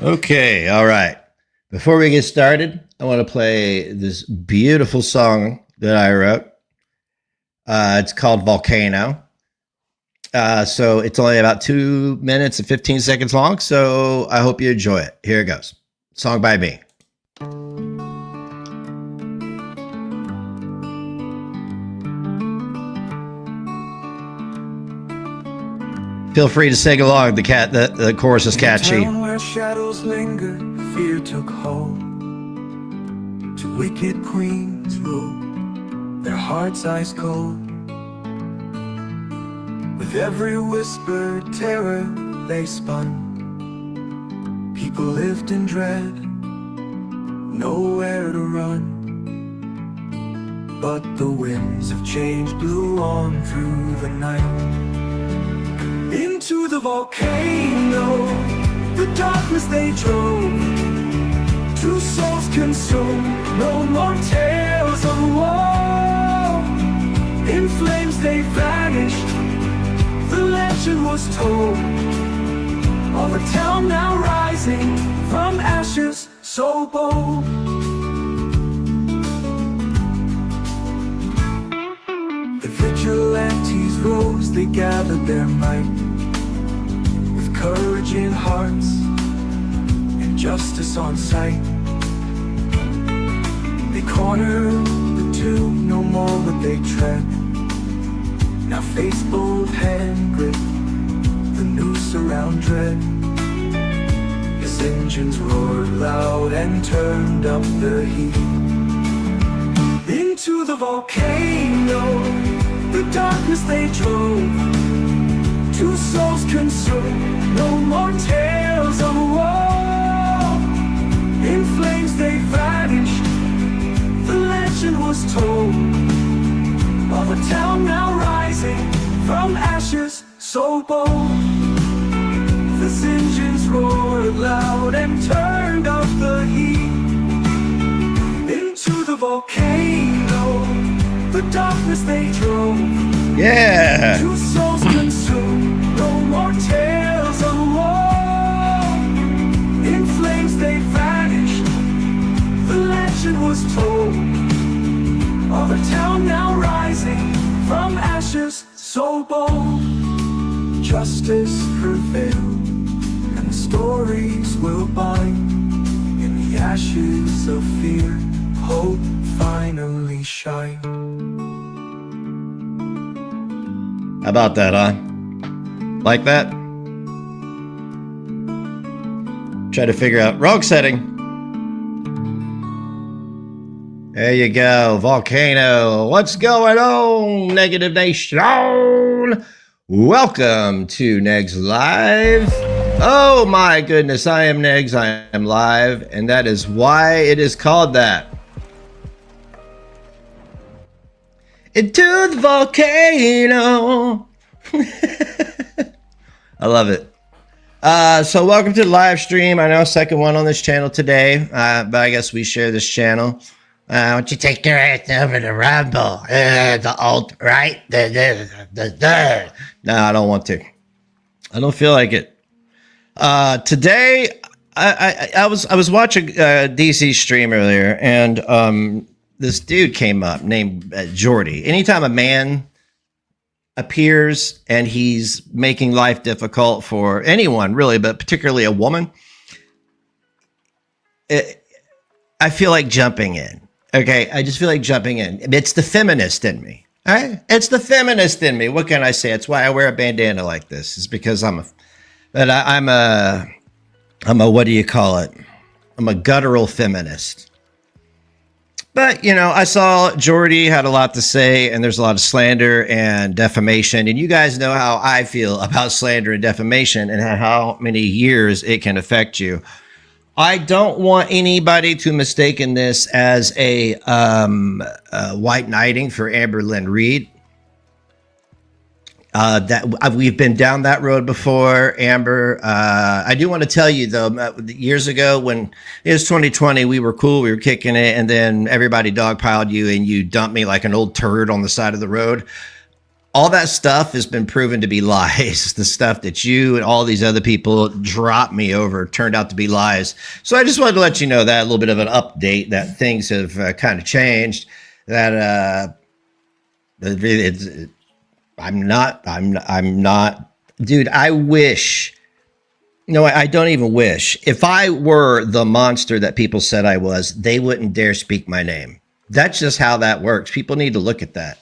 Okay, all right. Before we get started, I want to play this beautiful song that I wrote. It's called Volcano. So it's only about 2 minutes and 15 seconds long. So I hope you enjoy it. Here it goes. Song by me. Feel free to sing along. The chorus is catchy. Where shadows linger, fear took hold. Two wicked queens rule, their hearts ice cold. With every whispered terror they spun. People lived in dread, nowhere to run. But the winds of change blew on through the night. Into the volcano, the darkness they drove. Two souls consumed, no more tales of woe. In flames they vanished, the legend was told of a town now rising from ashes so bold. The vigilantes rose, they gathered their might, with courage in hearts and justice on sight. They cornered the two, no more would they tread. Now face bold hand grip, the noose around dread. His engines roared loud and turned up the heat. Into the volcano, the darkness they drove. Two souls consumed, no more tales of woe. In flames they vanished, the legend was told of a town now rising from ashes so bold. The engines roared loud and turned up the heat. Into the volcano, the darkness they drove. Yeah. Two souls consumed, no more tales of woe. In flames they vanished, the legend was told of a town now rising from ashes so bold. Justice prevailed, and the stories will bind. In the ashes of fear, hope finally shines. How about that, huh? Like that? Try to figure out wrong setting. There you go, Volcano. What's going on, Negative Nation? Welcome to NEGZ Live. Oh my goodness, I am NEGZ, I am live, and that is why it is called that. Into the volcano. I love it. So welcome to the live stream. I know second one on this channel today, but I guess we share this channel. Why don't you take your ass over to Rumble? The alt-right? No, I don't want to. I don't feel like it. Today, I was watching DC stream earlier, and this dude came up named Jordy. Anytime a man appears and he's making life difficult for anyone, really, but particularly a woman, I feel like jumping in. Okay, I just feel like jumping in. It's the feminist in me. All right, it's the feminist in me. What can I say? It's why I wear a bandana like this. It's because I'm a what do you call it? I'm a guttural feminist. But, you know, I saw Jordy had a lot to say, and there's a lot of slander and defamation. And you guys know how I feel about slander and defamation and how many years it can affect you. I don't want anybody to mistaken this as a white knighting for Amberlynn Reed. We've been down that road before, Amber. I do want to tell you though, years ago when it was 2020, we were cool, we were kicking it, and then everybody dogpiled you and you dumped me like an old turd on the side of the road. all that stuff has been proven to be lies. The stuff that you and all these other people dropped me over turned out to be lies. So I just wanted to let you know that, a little bit of an update, that things have kind of changed. That I'm not, dude. I wish. No, I don't even wish. If I were the monster that people said I was, they wouldn't dare speak my name. That's just how that works. People need to look at that.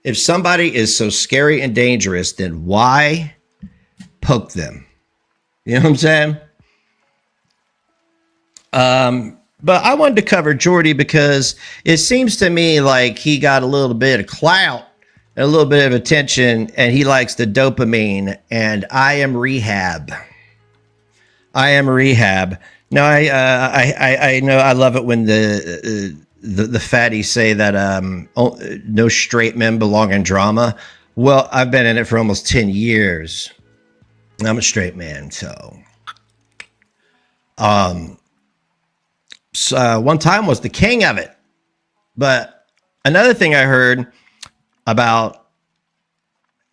If somebody is so scary and dangerous, then why poke them? You know what I'm saying? But I wanted to cover Jordy because it seems to me like he got a little bit of clout, a little bit of attention, and he likes the dopamine, and I am rehab. I am rehab. No, I know I love it when the fatties say that no straight men belong in drama. Well, I've been in it for almost 10 years. I'm a straight man, so one time was the king of it. But another thing I heard about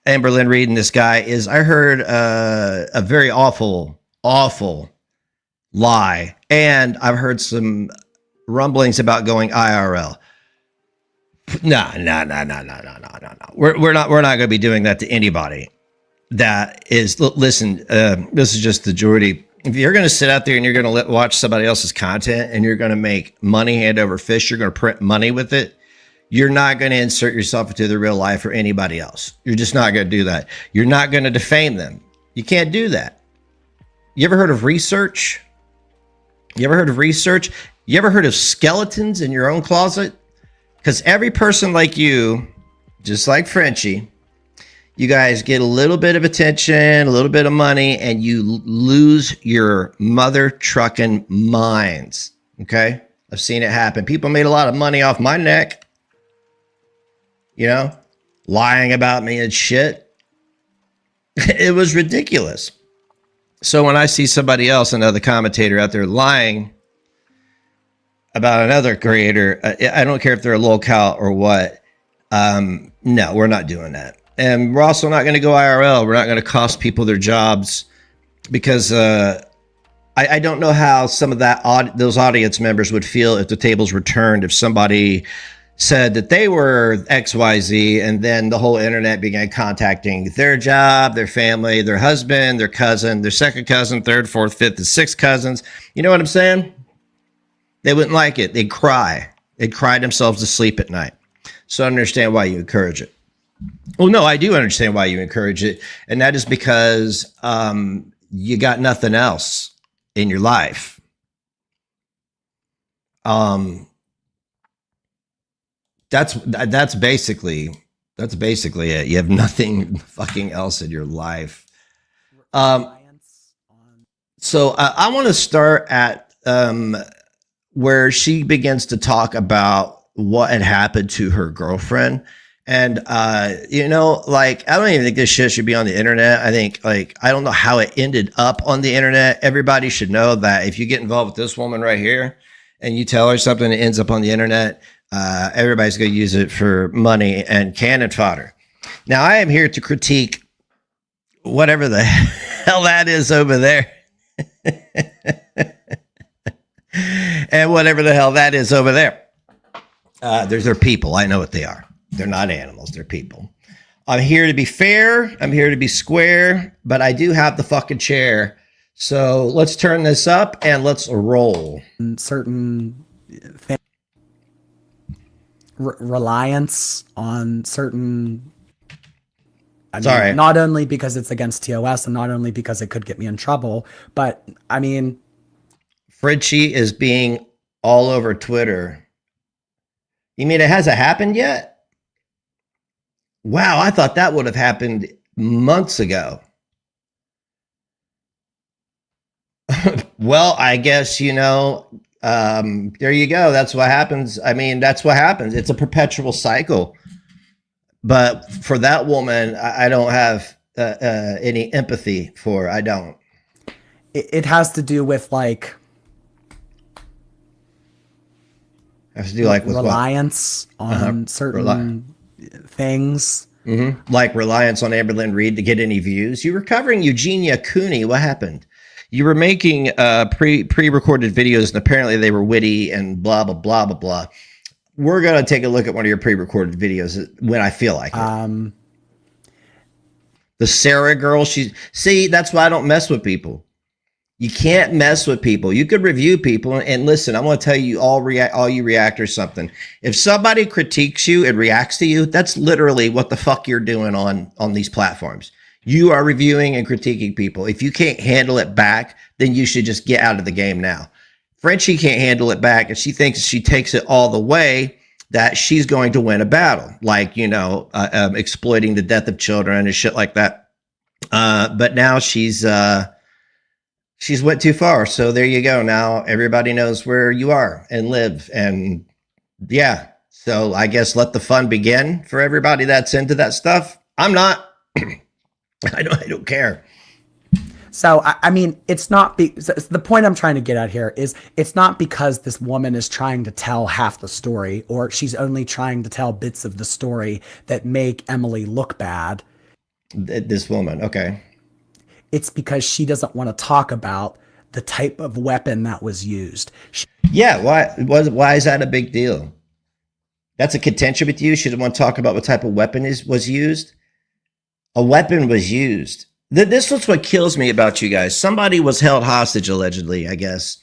Amberlynn reading this guy is I heard a very awful lie, and I've heard some rumblings about going IRL. No. We're not going to be doing that to anybody. That is, listen. This is just the Jordy. If you're going to sit out there and you're going to watch somebody else's content and you're going to make money hand over fist, you're going to print money with it. You're not going to insert yourself into the real life or anybody else. You're just not going to do that. You're not going to defame them. You can't do that. You ever heard of research? You ever heard of skeletons in your own closet? Because every person like you, just like Frenchie, you guys get a little bit of attention, a little bit of money, and you lose your mother trucking minds. Okay? I've seen it happen. People made a lot of money off my neck. You know, lying about me and shit. It was ridiculous. So when I see somebody else, another commentator out there lying about another creator, I don't care if they're a locale or what. No, we're not doing that. And we're also not going to go IRL. We're not going to cost people their jobs because I don't know how some of those audience members would feel if the tables were turned, if somebody said that they were XYZ and then the whole internet began contacting their job, their family, their husband, their cousin, their second cousin, third, fourth, fifth, and sixth cousins. You know what I'm saying? They wouldn't like it. They'd cry. They'd cry themselves to sleep at night. So I understand why you encourage it. Well, no, I do understand why you encourage it. And that is because you got nothing else in your life. That's basically it. You have nothing fucking else in your life. So I want to start at where she begins to talk about what had happened to her girlfriend. And, you know, like, I don't even think this shit should be on the internet. I think, like, I don't know how it ended up on the internet. Everybody should know that if you get involved with this woman right here and you tell her something that ends up on the internet, everybody's going to use it for money and cannon fodder. Now, I am here to critique whatever the hell that is over there. And whatever the hell that is over there. They're people. I know what they are. They're not animals. They're people. I'm here to be fair. I'm here to be square, but I do have the fucking chair. So let's turn this up and let's roll. Certain reliance on certain. Sorry. Not only because it's against TOS and not only because it could get me in trouble, but I mean, Fritchie is being all over Twitter. You mean it hasn't happened yet? Wow, I thought that would have happened months ago. Well, I guess, you know, there you go. That's what happens. I mean, that's what happens. It's a perpetual cycle. But for that woman, I don't have any empathy for her. I don't. It has to do with like. Has to do like with reliance what? on certain things. Like reliance on Amberlynn Reed to get any views. You were covering Eugenia Cooney. What happened? You were making pre-recorded videos, and apparently they were witty and blah, blah, blah, blah, blah. We're going to take a look at one of your pre-recorded videos when I feel like it. The Sarah girl, see, that's why I don't mess with people. You can't mess with people. You could review people, and listen, I'm going to tell you all you reactors something. If somebody critiques you and reacts to you, that's literally what the fuck you're doing on these platforms. You are reviewing and critiquing people. If you can't handle it back, then you should just get out of the game now. Frenchie can't handle it back, and she thinks if she takes it all the way that she's going to win a battle, like, you know, exploiting the death of children and shit like that. But now she's went too far. So there you go. Now everybody knows where you are and live. And yeah, so I guess let the fun begin for everybody that's into that stuff. I'm not. I don't care. So, I mean, it's not the point I'm trying to get at here is it's not because this woman is trying to tell half the story, or she's only trying to tell bits of the story that make Emily look bad. This woman. Okay. It's because she doesn't want to talk about the type of weapon that was used. Yeah. Why is that a big deal? That's a contention with you. She doesn't want to talk about what type of weapon was used. A weapon was used. This is what kills me about you guys. Somebody was held hostage, allegedly, I guess.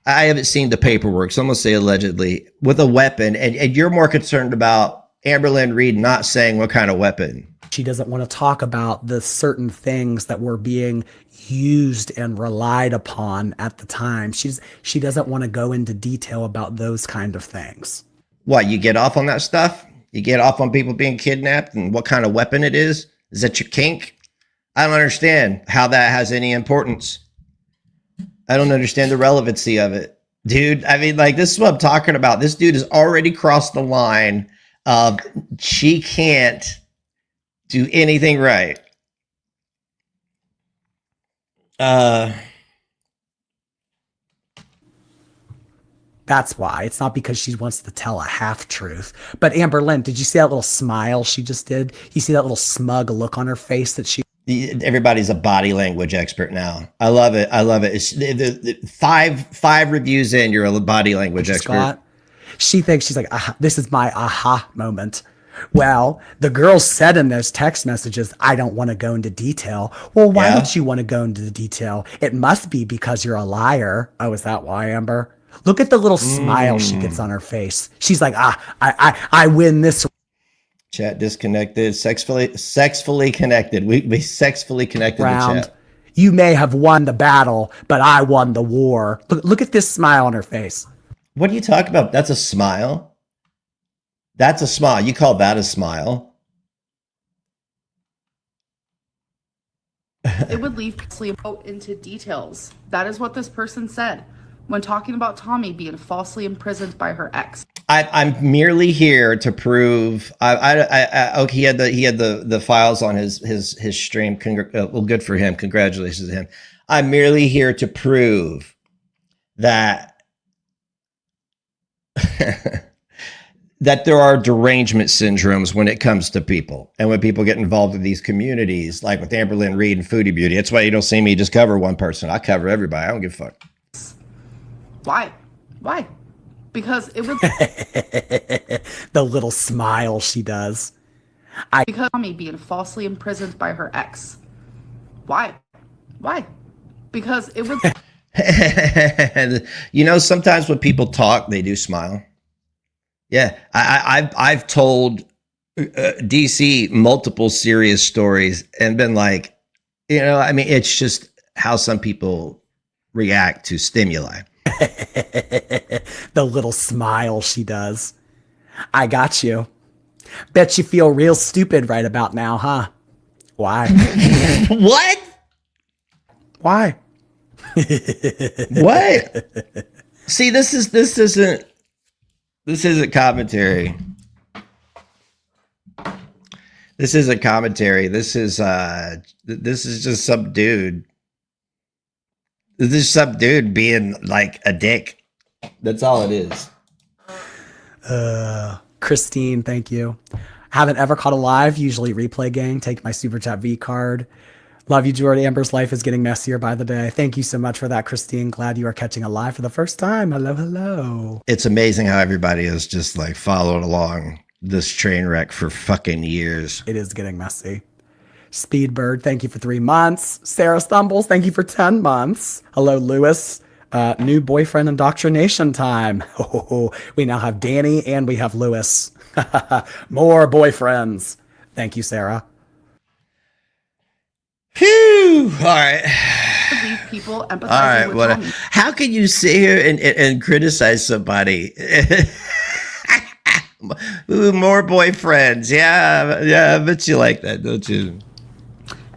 I haven't seen the paperwork, so I'm going to say allegedly, with a weapon. And you're more concerned about Amberlynn Reed not saying what kind of weapon. She doesn't want to talk about the certain things that were being used and relied upon at the time. She doesn't want to go into detail about those kind of things. What, you get off on that stuff? You get off on people being kidnapped and what kind of weapon it is? Is that your kink? I don't understand how that has any importance. I don't understand the relevancy of it. Dude, I mean, like, this is what I'm talking about. This dude has already crossed the line of she can't do anything right. That's why. It's not because she wants to tell a half truth. But Amberlynn, did you see that little smile she just did? You see that little smug look on her face that she... Everybody's a body language expert now. I love it. I love it. It's the five reviews in, you're a body language expert. Scott, she thinks she's like, this is my aha moment. Well, the girl said in those text messages, I don't want to go into detail. Well, why don't you want to go into the detail? It must be because you're a liar. Oh, is that why, Amber? Look at the little smile she gets on her face. She's like, I win this. Chat disconnected, sexfully connected. We sexfully connected round. The chat. You may have won the battle, but I won the war. Look at this smile on her face. What are you talking about? That's a smile? That's a smile. You call that a smile? It would leave sleep out into details. That is what this person said when talking about Tommy being falsely imprisoned by her ex. I'm merely here to prove. Okay, he had the files on his stream. Well, good for him. Congratulations to him. I'm merely here to prove that that there are derangement syndromes when it comes to people, and when people get involved in these communities, like with Amberlynn Reed and Foodie Beauty. That's why you don't see me just cover one person. I cover everybody. I don't give a fuck. Why? Because it was the little smile she does. Because Tommy being falsely imprisoned by her ex. Why? Because it was you know, sometimes when people talk, they do smile. Yeah, I've told DC multiple serious stories and been like, you know, I mean, it's just how some people react to stimuli. The little smile she does. I got you. Bet you feel real stupid right about now, huh? Why? What? Why? What? See, this isn't commentary. This isn't commentary. This is just some dude. This is some dude being like a dick. That's all it is. Christine, thank you. Haven't ever caught a live, usually replay gang. Take my Super Chat V card. Love you, Jordy. Amber's life is getting messier by the day. Thank you so much for that, Christine. Glad you are catching a live for the first time. Hello, hello. It's amazing how everybody has just like followed along this train wreck for fucking years. It is getting messy. Speedbird, thank you for 3 months. Sarah Stumbles, thank you for 10 months. Hello, Lewis. New boyfriend indoctrination time. Oh, we now have Danny and we have Lewis. More boyfriends. Thank you, Sarah. Phew. All right. Leave people empathizing All right. with What? Tommy. How can you sit here and criticize somebody? Ooh, more boyfriends. Yeah, I bet you like that, don't you?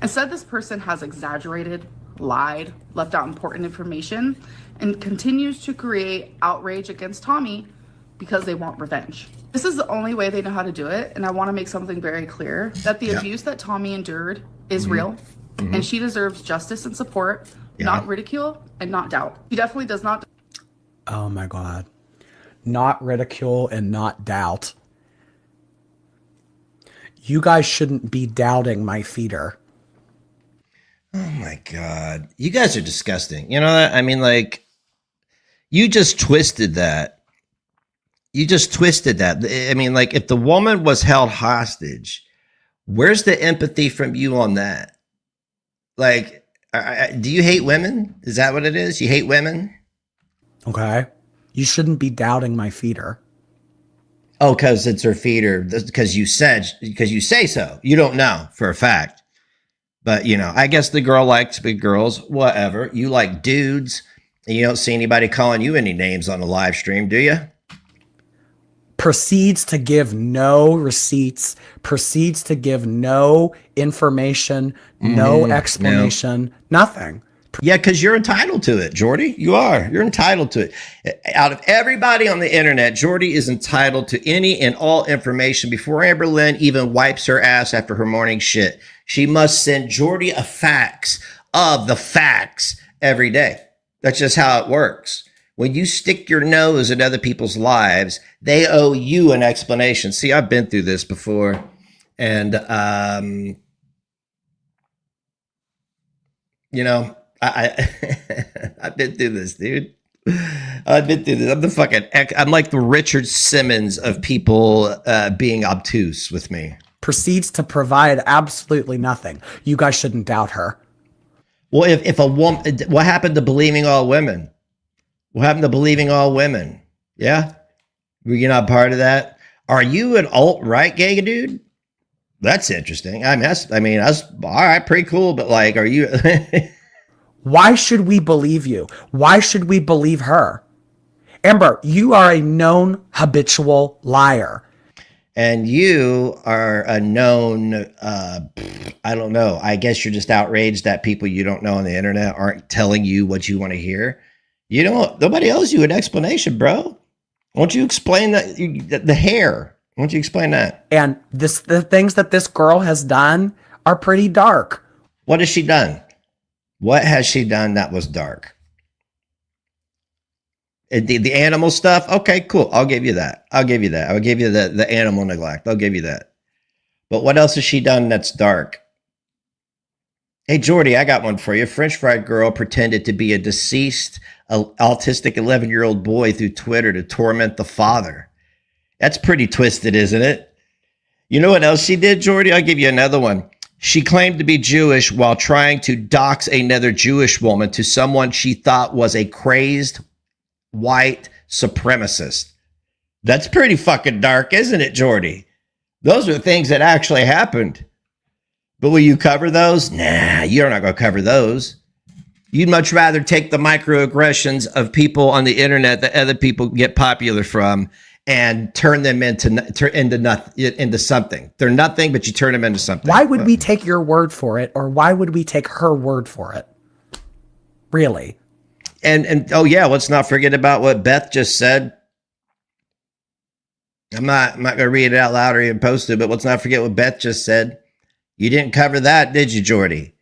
Instead, this person has exaggerated, lied, left out important information, and continues to create outrage against Tommy because they want revenge. This is the only way they know how to do it, and I want to make something very clear, that the abuse that Tommy endured is real, and she deserves justice and support, not ridicule and not doubt. She definitely does not. Oh my God. Not ridicule and not doubt. You guys shouldn't be doubting my feeder. Oh my God. You guys are disgusting. You know that? I mean, like, you just twisted that. You just twisted that. I mean, like, if the woman was held hostage, where's the empathy from you on that? Like, do you hate women? Is that what it is? You hate women? Okay. You shouldn't be doubting my feeder. Oh, because it's her feeder. Because you say so. You don't know for a fact. But, you know, I guess the girl likes big girls, whatever. You like dudes. And you don't see anybody calling you any names on the live stream, do you? Proceeds to give no receipts, proceeds to give no information, no explanation, nothing. Yeah, because you're entitled to it, Jordy. You are. You're entitled to it. Out of everybody on the internet, Jordy is entitled to any and all information. Before Amberlynn even wipes her ass after her morning shit, she must send Jordy a fax of the facts every day. That's just how it works. When you stick your nose in other people's lives, they owe you an explanation. See, I've been through this before. And, you know, I've been through this, dude. I've been through this. I'm the fucking, I'm like the Richard Simmons of people being obtuse with me. Proceeds to provide absolutely nothing. You guys shouldn't doubt her. Well, if a woman, what happened to believing all women? What happened to believing all women? Yeah? You're not part of that? Are you an alt-right gay dude? That's interesting. That's all right, pretty cool, but like, are you... Why should we believe you? Why should we believe her? Amber, you are a known habitual liar. And you are a known, I don't know. I guess you're just outraged that people you don't know on the internet aren't telling you what you want to hear. You don't, nobody owes you an explanation, bro. Won't you explain that, the hair? Won't you explain that? And the things that this girl has done are pretty dark. What has she done? What has she done that was dark? The animal stuff? Okay, cool. I'll give you that. I'll give you that. I'll give you the animal neglect. I'll give you that. But what else has she done that's dark? Hey, Jordy, I got one for you. A French fried girl pretended to be a deceased autistic 11-year-old boy through Twitter to torment the father. That's pretty twisted, isn't it? You know what else she did, Jordy? I'll give you another one. She claimed to be Jewish while trying to dox another Jewish woman to someone she thought was a crazed white supremacist. That's pretty fucking dark, isn't it, Jordy? Those are things that actually happened. But will you cover those? Nah, you're not going to cover those. You'd much rather take the microaggressions of people on the internet that other people get popular from and turn them into something. They're nothing, but you turn them into something. Why would we take your word for it, or why would we take her word for it? Really? And oh yeah, let's not forget about what Beth just said. I'm not going to read it out loud or even post it, but let's not forget what Beth just said. You didn't cover that, did you, Jordy?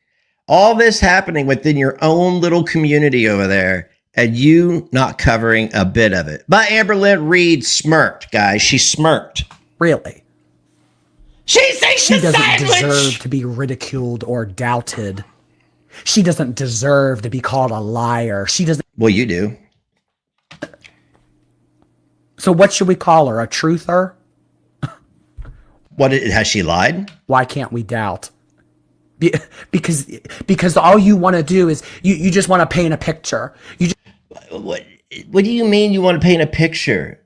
All this happening within your own little community over there, and you not covering a bit of it. But Amberlynn Reed smirked, guys. She smirked. Really? She's a She doesn't sandwich. deserve to be ridiculed or doubted. She doesn't deserve to be called a liar. She doesn't. Well, you do. So what should we call her? A truther? Has she lied? Why can't we doubt? Because all you want to do is you just want to paint a picture. What do you mean you want to paint a picture?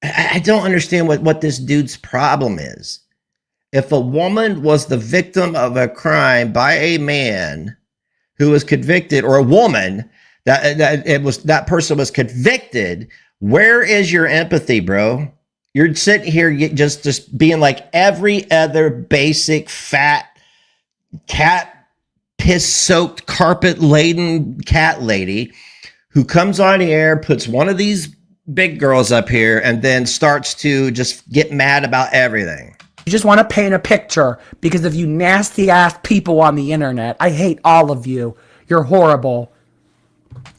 I don't understand what this dude's problem is. If a woman was the victim of a crime by a man who was convicted, or a woman that person was convicted, where is your empathy, bro? You're sitting here just being like every other basic fat cat piss soaked carpet laden cat lady who comes on the air, puts one of these big girls up here, and then starts to just get mad about everything. You just want to paint a picture because of you nasty ass people on the internet. I hate all of you. You're horrible.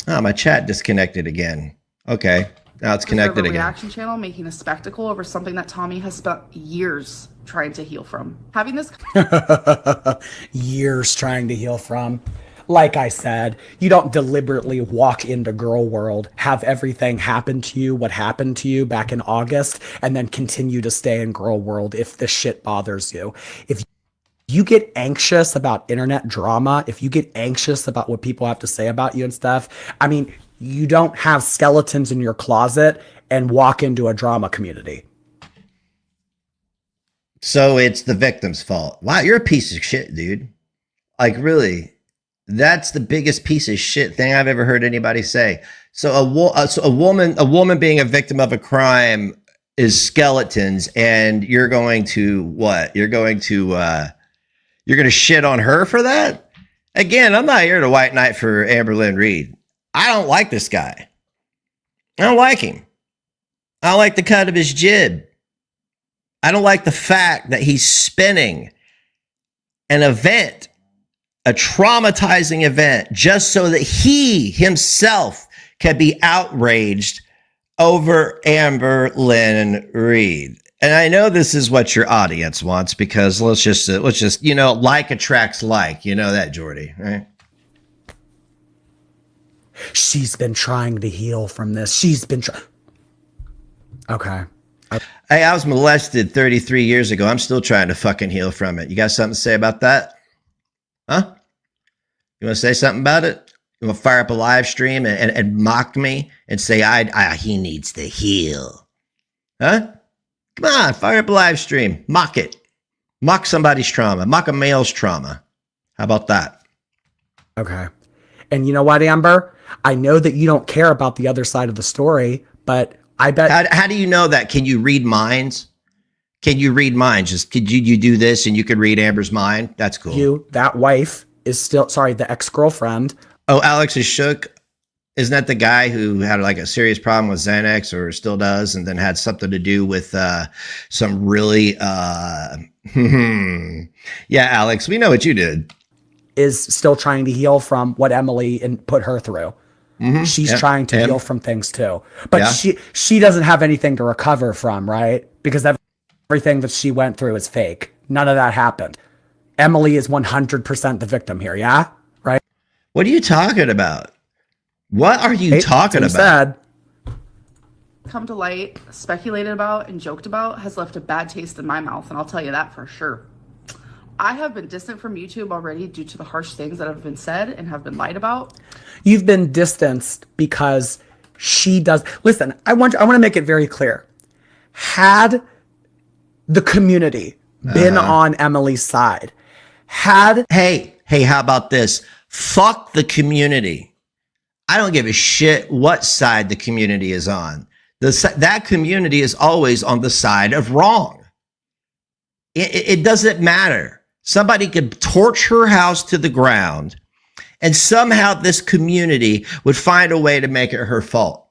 Oh, my chat disconnected again. Okay, now it's connected again. Reaction channel making a spectacle over something that Tommy has spent years trying to heal from. Having this Years trying to heal from. Like I said, you don't deliberately walk into girl world, have everything happen to you, what happened to you back in August, and then continue to stay in girl world if this shit bothers you. If you get anxious about internet drama, if you get anxious about what people have to say about you and stuff, I mean, you don't have skeletons in your closet and walk into a drama community. So it's the victim's fault. Wow, you're a piece of shit, dude. Like, really. That's the biggest piece of shit thing I've ever heard anybody say. So a woman being a victim of a crime is skeletons, and you're going to what? You're going to shit on her for that? Again, I'm not here to white knight for Amberlynn Reed. I don't like this guy. I don't like him. I don't like the cut of his jib. I don't like the fact that he's spinning an event, a traumatizing event, just so that he himself can be outraged over Amberlynn Reed. And I know this is what your audience wants, because let's just like attracts like, you know that, Jordy, right? She's been trying to heal from this. She's been okay. Hey, I was molested 33 years ago. I'm still trying to fucking heal from it. You got something to say about that? Huh? You want to say something about it? You want to fire up a live stream and mock me and say he needs to heal? Huh? Come on, fire up a live stream. Mock it. Mock somebody's trauma. Mock a male's trauma. How about that? Okay. And you know what, Amber? I know that you don't care about the other side of the story, but I bet. How do you know that? Can you read minds? Can you read minds? Could you do this and you could read Amber's mind? That's cool. That wife is still, the ex-girlfriend. Oh, Alex is shook. Isn't that the guy who had like a serious problem with Xanax, or still does, and then had something to do with some really yeah, Alex, we know what you did. Is still trying to heal from what Emily put her through. Mm-hmm. She's trying to heal from things too. But she doesn't have anything to recover from, right? Because everything that she went through is fake. None of that happened. Emily is 100% the victim here, yeah? Right? What are you talking about? What are you talking about? Come to light, speculated about, and joked about has left a bad taste in my mouth, and I'll tell you that for sure. I have been distant from YouTube already due to the harsh things that have been said and have been lied about. You've been distanced because she does. Listen, I want to make it very clear. Had the community been on Emily's side, Hey, how about this? Fuck the community. I don't give a shit what side the community is on. That community is always on the side of wrong. It doesn't matter. Somebody could torch her house to the ground, and somehow this community would find a way to make it her fault.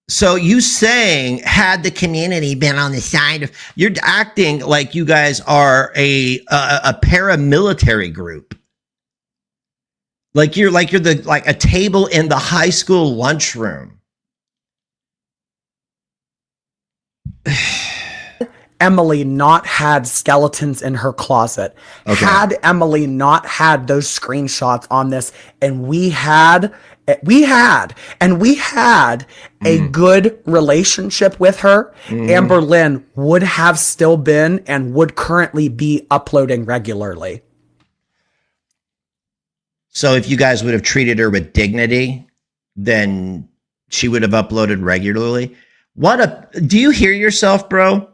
So you saying, had the community been on the side of, you're acting like you guys are a paramilitary group. Like you're like a table in the high school lunchroom. Emily not had skeletons in her closet, had Emily not had those screenshots on this, and we had a good relationship with her, Amberlynn would have still been and would currently be uploading regularly. So if you guys would have treated her with dignity, then she would have uploaded regularly. Do you hear yourself, bro?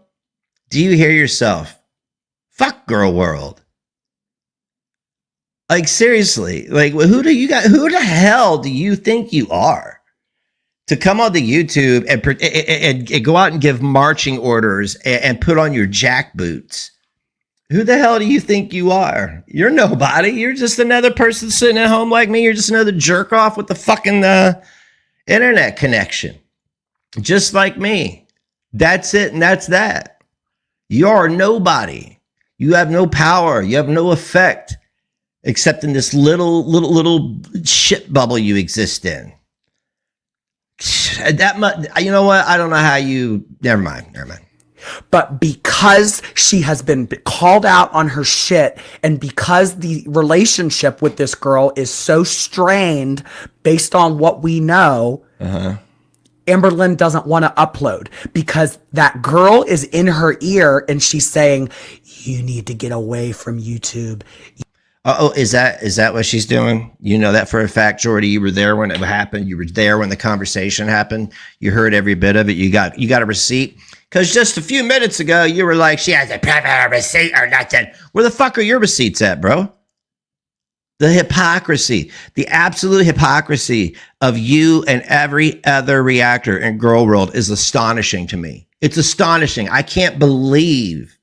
Do you hear yourself? Fuck girl world. Like, seriously, like, who the hell do you think you are to come onto YouTube and go out and give marching orders and put on your jack boots? Who the hell do you think you are? You're nobody. You're just another person sitting at home like me. You're just another jerk off with the fucking internet connection. Just like me. That's it and that's that. You're nobody. You have no power. You have no effect except in this little shit bubble you exist in. That much, you know what? I don't know how you. Never mind. But because she has been called out on her shit, and because the relationship with this girl is so strained based on what we know, Amberlynn doesn't want to upload because that girl is in her ear and she's saying, you need to get away from YouTube. Oh, is that what she's doing? You know that for a fact, Jordy. You were there when it happened. You were there when the conversation happened. You heard every bit of it. You got a receipt. Because just a few minutes ago, you were like, she has a receipt or nothing. Where the fuck are your receipts at, bro? The hypocrisy, the absolute hypocrisy of you and every other reactor in girl world is astonishing to me. It's astonishing. I can't believe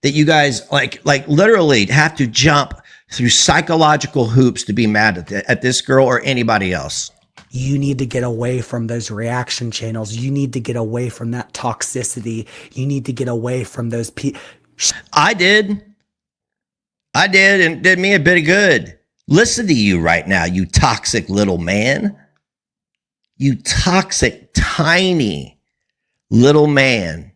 that you guys like literally have to jump through psychological hoops to be mad at this girl or anybody else. You need to get away from those reaction channels. You need to get away from that toxicity. You need to get away from those people. I did, and it did me a bit of good. Listen to you right now, you toxic little man. You toxic, tiny little man.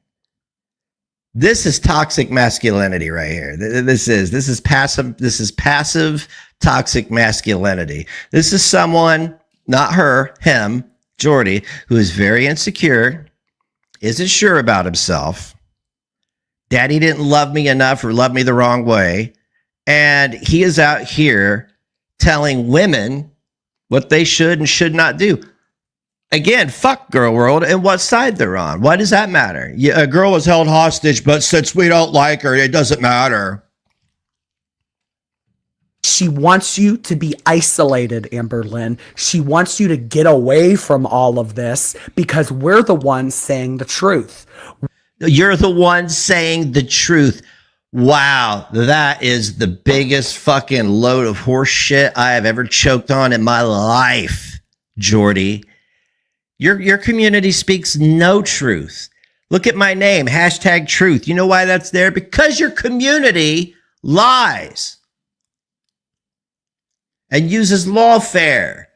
This is toxic masculinity right here. This is passive toxic masculinity. This is someone, not her, him, Jordy, who is very insecure, isn't sure about himself. Daddy didn't love me enough or love me the wrong way. And he is out here telling women what they should and should not do. Again, fuck girl world and what side they're on. Why does that matter? Yeah, a girl was held hostage, but since we don't like her, it doesn't matter. She wants you to be isolated, Amberlynn. She wants you to get away from all of this because we're the ones saying the truth. You're the one saying the truth. Wow, that is the biggest fucking load of horse shit I have ever choked on in my life, Jordy. Your community speaks no truth. Look at my name, #truth. You know why that's there? Because your community lies and uses lawfare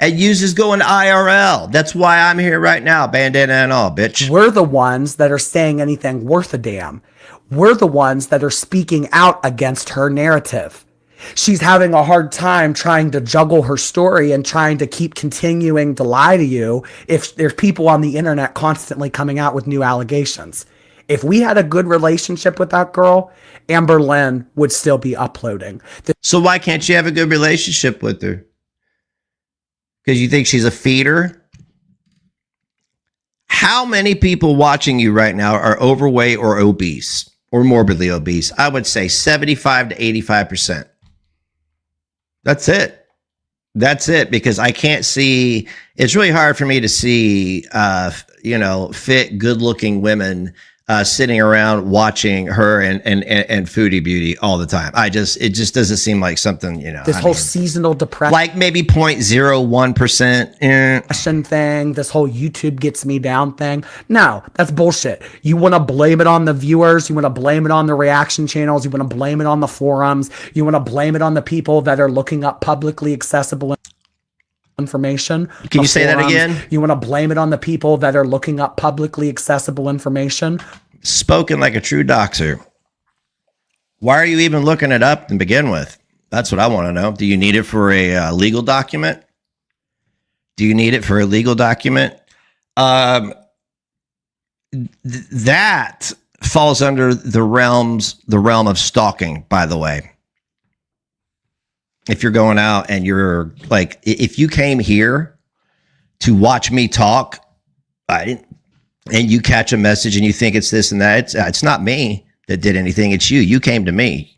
and uses going to IRL. That's why I'm here right now, bandana and all, bitch. We're the ones that are saying anything worth a damn. We're the ones that are speaking out against her narrative. She's having a hard time trying to juggle her story and trying to keep continuing to lie to you if there's people on the internet constantly coming out with new allegations. If we had a good relationship with that girl, Amberlynn would still be uploading. So why can't you have a good relationship with her? Because you think she's a feeder? How many people watching you right now are overweight or obese or morbidly obese? I would say 75 to 85%. That's it. That's it. Because I can't see, it's really hard for me to see, fit, good looking women sitting around watching her and Foodie Beauty all the time. It just doesn't seem like something, This whole seasonal depression. Like maybe 0.01%. Thing, this whole YouTube gets me down thing. No, that's bullshit. You want to blame it on the viewers. You want to blame it on the reaction channels. You want to blame it on the forums. You want to blame it on the people that are looking up publicly accessible information. Can you say that again? You want to blame it on the people that are looking up publicly accessible information. Spoken like a true doxer. Why are you even looking it up to begin with? That's what I want to know. Do you need it for a legal document? Do you need it for a legal document? That falls under the realm of stalking, by the way. If you're going out and you're like, if you came here to watch me talk, and you catch a message and you think it's this and that, it's not me that did anything. It's you. You came to me.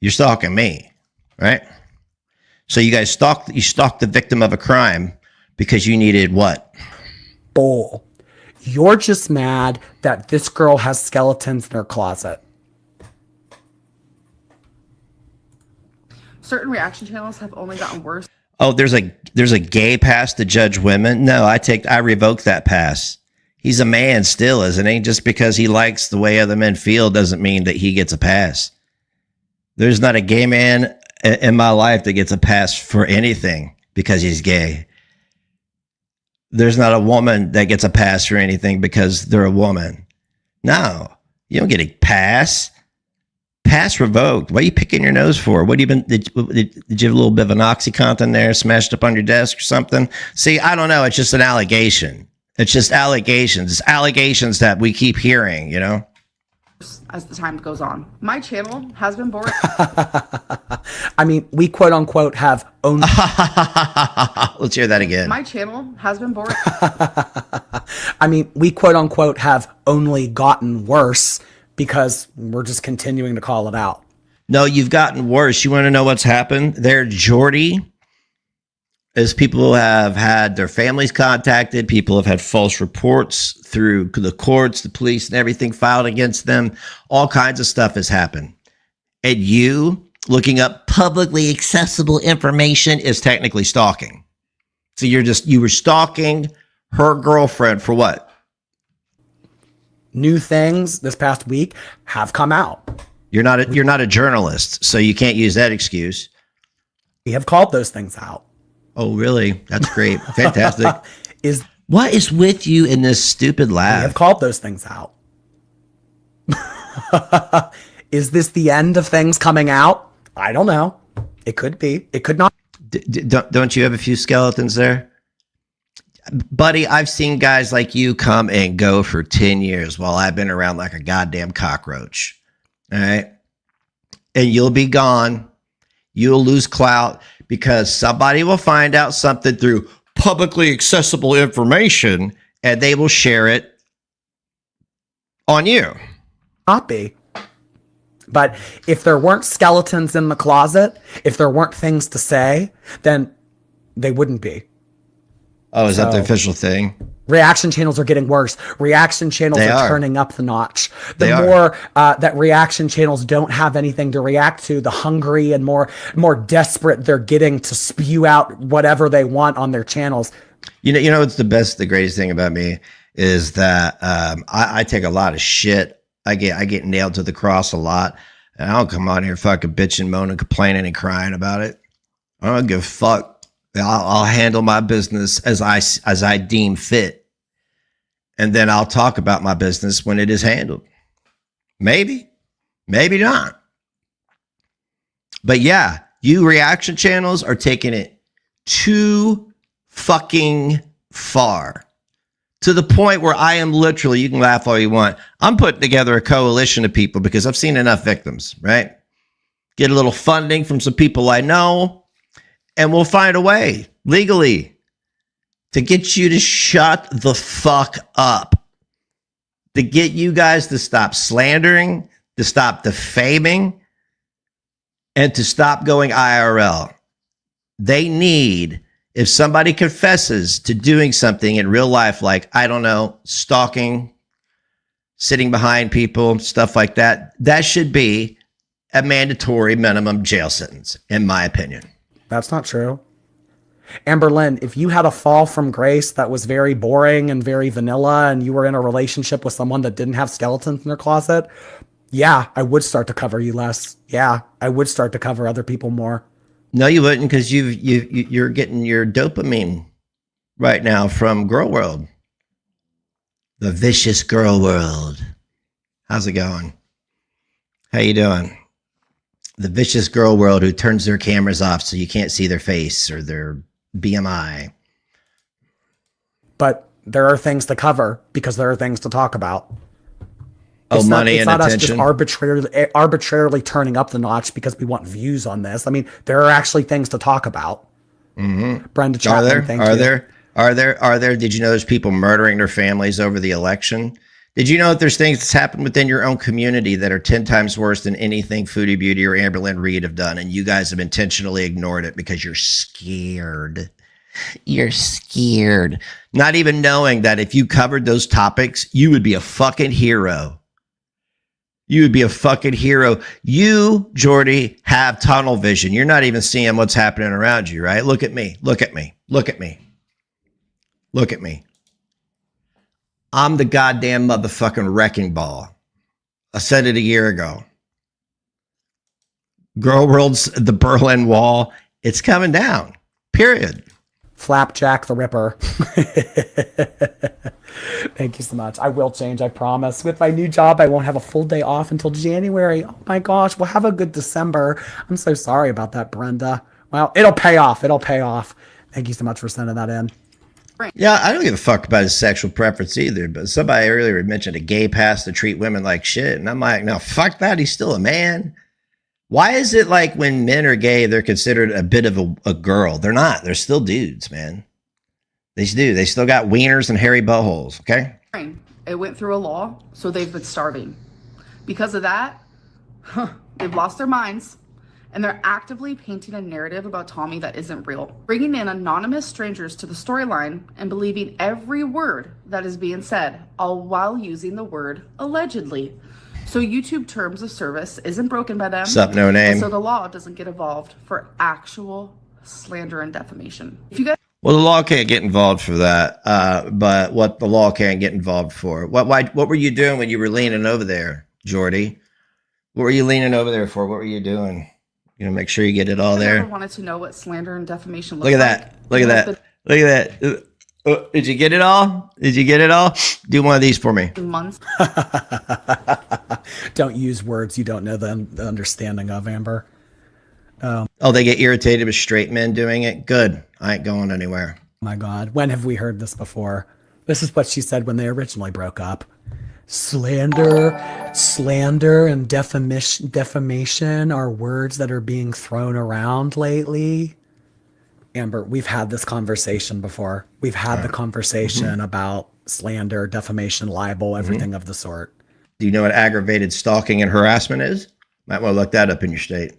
You're stalking me, right? So you guys stalked the victim of a crime because you needed what? Bull. You're just mad that this girl has skeletons in her closet. Certain reaction channels have only gotten worse. Oh, there's a gay pass to judge women. No, I revoke that pass. He's a man still, isn't he? Just because he likes the way other men feel doesn't mean that he gets a pass. There's not a gay man in my life that gets a pass for anything because he's gay. There's not a woman that gets a pass for anything because they're a woman. No, you don't get a pass. Pass revoked. What are you picking your nose for? What have you been? Did you have a little bit of an OxyContin there smashed up on your desk or something? See, I don't know. It's just an allegation. It's just allegations. It's allegations that we keep hearing, you know? As the time goes on. My channel has been boring. I mean, we quote unquote have only. Let's hear that again. My channel has been boring. I mean, we quote unquote have only gotten worse because we're just continuing to call it out. No, you've gotten worse. You want to know what's happened? There, Jordy, is people have had their families contacted. People have had false reports through the courts, the police, and everything filed against them. All kinds of stuff has happened. And you looking up publicly accessible information is technically stalking. So you were stalking her girlfriend for what? New things this past week have come out. You're not a journalist, so you can't use that excuse. We have called those things out. Oh, really? That's great. Fantastic. What is with you in this stupid We laugh? have called those things out. Is this the end of things coming out? I don't know. It could be. It could not. Don't you have a few skeletons there? Buddy, I've seen guys like you come and go for 10 years while I've been around like a goddamn cockroach. All right? And you'll be gone. You'll lose clout because somebody will find out something through publicly accessible information and they will share it on you. Not be. But if there weren't skeletons in the closet, if there weren't things to say, then they wouldn't be. Oh, is that the official thing? Reaction channels are getting worse. Reaction channels are turning up the notch. The They more that reaction channels don't have anything to react to, the hungry and more desperate they're getting to spew out whatever they want on their channels. You know what's the greatest thing about me is that I take a lot of shit. I get nailed to the cross a lot, and I don't come on here fucking bitching, moaning, complaining, and crying about it. I don't give a fuck. I'll handle my business as I deem fit, and then I'll talk about my business when it is handled. Maybe not. But yeah, you reaction channels are taking it too fucking far. To the point where I am literally, you can laugh all you want, I'm putting together a coalition of people because I've seen enough victims, right? Get a little funding from some people I know, and we'll find a way legally to get you to shut the fuck up, to get you guys to stop slandering, to stop defaming, and to stop going IRL. They need, if somebody confesses to doing something in real life, like, I don't know, stalking, sitting behind people, stuff like that, that should be a mandatory minimum jail sentence, in my opinion. That's not true. Amberlynn, if you had a fall from grace that was very boring and very vanilla and you were in a relationship with someone that didn't have skeletons in their closet, yeah, I would start to cover you less. Yeah, I would start to cover other people more. No, you wouldn't, because you're getting your dopamine right now from Girl World. The vicious Girl World. How's it going? How you doing? The vicious girl world who turns their cameras off so you can't see their face or their BMI. But there are things to cover because there are things to talk about. Oh, money and attention. It's not us just arbitrarily turning up the notch because we want views on this. I mean, there are actually things to talk about. Mm-hmm. Brenda Chapman, Are there? Did you know there's people murdering their families over the election? Did you know that there's things that's happened within your own community that are 10 times worse than anything Foodie Beauty or Amberlynn Reed have done, and you guys have intentionally ignored it because you're scared? You're scared. Not even knowing that if you covered those topics, you would be a fucking hero. You would be a fucking hero. You, Jordy, have tunnel vision. You're not even seeing what's happening around you, right? Look at me. Look at me. Look at me. Look at me. I'm the goddamn motherfucking wrecking ball. I said it a year ago. Girl World's the Berlin Wall. It's coming down. Period. Flapjack the Ripper. Thank you so much. I will change, I promise. With my new job, I won't have a full day off until January. Oh my gosh, we'll have a good December. I'm so sorry about that, Brenda. Well, it'll pay off. It'll pay off. Thank you so much for sending that in. Yeah, I don't give a fuck about his sexual preference either, but somebody earlier mentioned a gay pass to treat women like shit, and I'm like, no, fuck that, he's still a man. Why is it like when men are gay, they're considered a bit of a girl? They're not. They're still dudes, man. They do. They still got wieners and hairy buttholes, okay? It went through a law, so they've been starving. Because of that, they've lost their minds, and they're actively painting a narrative about Tommy that isn't real. Bringing in anonymous strangers to the storyline and believing every word that is being said, all while using the word allegedly. So YouTube terms of service isn't broken by them. Sup, no name. So the law doesn't get involved for actual slander and defamation. If you guys Well, the law can't get involved for that, but what the law can't get involved for? What were you doing when you were leaning over there, Jordy? What were you leaning over there for? What were you doing? You know, make sure you get it all there. ever wanted to know what slander and defamation looks Look at that. Look at that. Look at that. Did you get it all? Did you get it all? Do one of these for me. Months. Don't use words you don't know the understanding of, Amber. Oh, they get irritated with straight men doing it? Good. I ain't going anywhere. Oh my God. When have we heard this before? This is what she said when they originally broke up. Slander and defamation are words that are being thrown around lately. Amber, we've had this conversation before. We've had the conversation about slander, defamation, libel, everything of the sort. Do you know what aggravated stalking and harassment is? Might want to look that up in your state.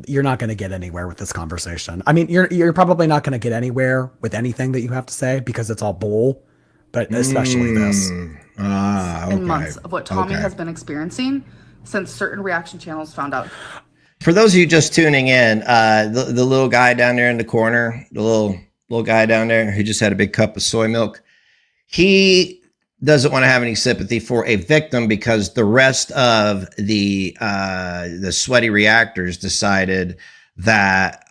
You're not going to get anywhere with this conversation. I mean, you're probably not going to get anywhere with anything that you have to say because it's all bull, but especially this. Okay. In months of what Tommy has been experiencing since certain reaction channels found out. For those of you just tuning in, the little guy down there in the corner, the little guy down there who just had a big cup of soy milk, he doesn't want to have any sympathy for a victim because the rest of the sweaty reactors decided that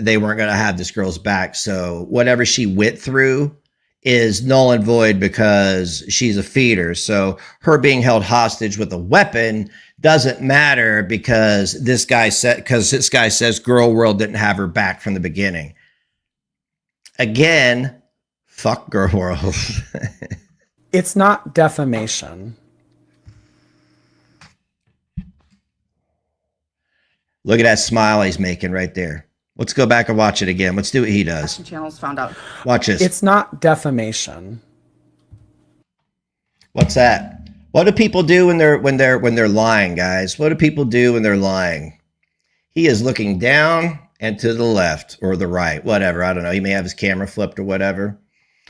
they weren't going to have this girl's back. So whatever she went through is null and void because she's a feeder. So her being held hostage with a weapon doesn't matter because this guy says Girl World didn't have her back from the beginning. Again, fuck Girl World. It's not defamation. Look at that smile he's making right there. Let's go back and watch it again. Let's do what he does. Channels found out. Watch this. It's not defamation. What's that? What do people do when they're lying, guys? What do people do when they're lying? He is looking down and to the left or the right, whatever. I don't know. He may have his camera flipped or whatever.